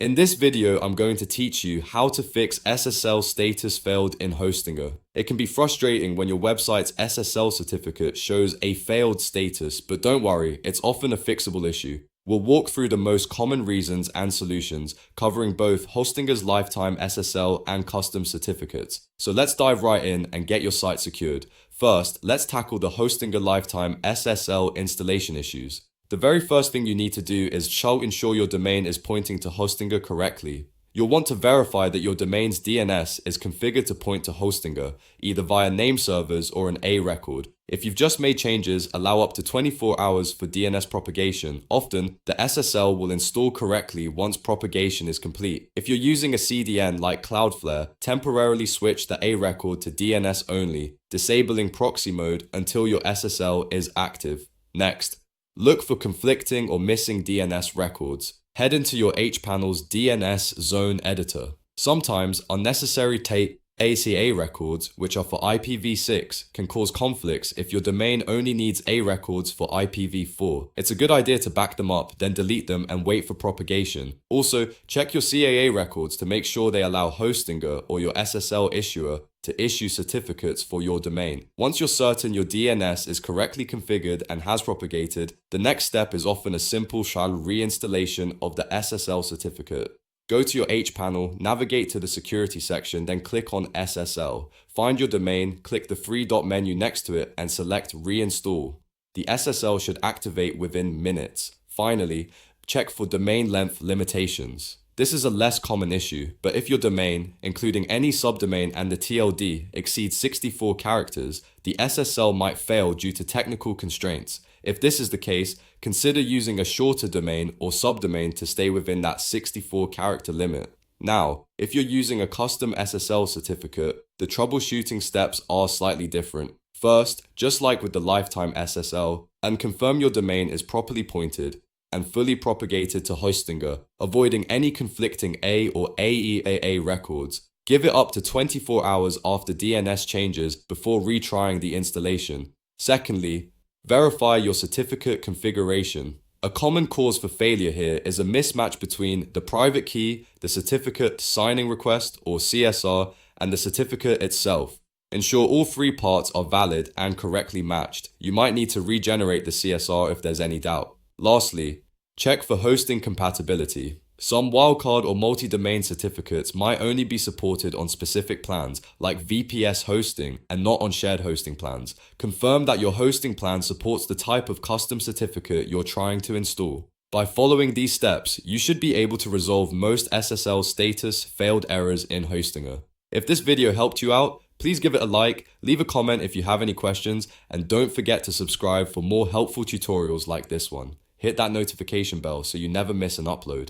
In this video, I'm going to teach you how to fix SSL status failed in Hostinger. It can be frustrating when your website's SSL certificate shows a failed status, but don't worry, it's often a fixable issue. We'll walk through the most common reasons and solutions, covering both Hostinger's lifetime SSL and custom certificates. So let's dive right in and get your site secured. First, let's tackle the Hostinger lifetime SSL installation issues. The very first thing you need to do is ensure your domain is pointing to Hostinger correctly. You'll want to verify that your domain's DNS is configured to point to Hostinger, either via name servers or an A record. If you've just made changes, allow up to 24 hours for DNS propagation. Often, the SSL will install correctly once propagation is complete. If you're using a CDN like Cloudflare, temporarily switch the A record to DNS only, disabling proxy mode until your SSL is active. Next, look for conflicting or missing DNS records. Head into your hPanel's DNS zone editor. Sometimes unnecessary ACA records, which are for IPv6, can cause conflicts if your domain only needs A records for IPv4. It's a good idea to back them up, then delete them and wait for propagation. Also, check your CAA records to make sure they allow Hostinger or your SSL issuer to issue certificates for your domain. Once you're certain your DNS is correctly configured and has propagated, the next step is often a simple reinstallation of the SSL certificate. Go to your hPanel, navigate to the security section, then click on SSL. Find your domain, click the three dot menu next to it, and select Reinstall. The SSL should activate within minutes. Finally, check for domain length limitations. This is a less common issue, but if your domain, including any subdomain and the TLD, exceeds 64 characters, the SSL might fail due to technical constraints. If this is the case, consider using a shorter domain or subdomain to stay within that 64 character limit. Now, if you're using a custom SSL certificate, the troubleshooting steps are slightly different. First, just like with the lifetime SSL, confirm your domain is properly pointed and fully propagated to Hostinger, avoiding any conflicting A or AEAA records. Give it up to 24 hours after DNS changes before retrying the installation. Secondly, verify your certificate configuration. A common cause for failure here is a mismatch between the private key, the certificate signing request or CSR, and the certificate itself. Ensure all three parts are valid and correctly matched. You might need to regenerate the CSR if there's any doubt. Lastly, check for hosting compatibility. Some wildcard or multi-domain certificates might only be supported on specific plans, like VPS hosting, and not on shared hosting plans. Confirm that your hosting plan supports the type of custom certificate you're trying to install. By following these steps, you should be able to resolve most SSL status failed errors in Hostinger. If this video helped you out, please give it a like, leave a comment if you have any questions, and don't forget to subscribe for more helpful tutorials like this one. Hit that notification bell so you never miss an upload.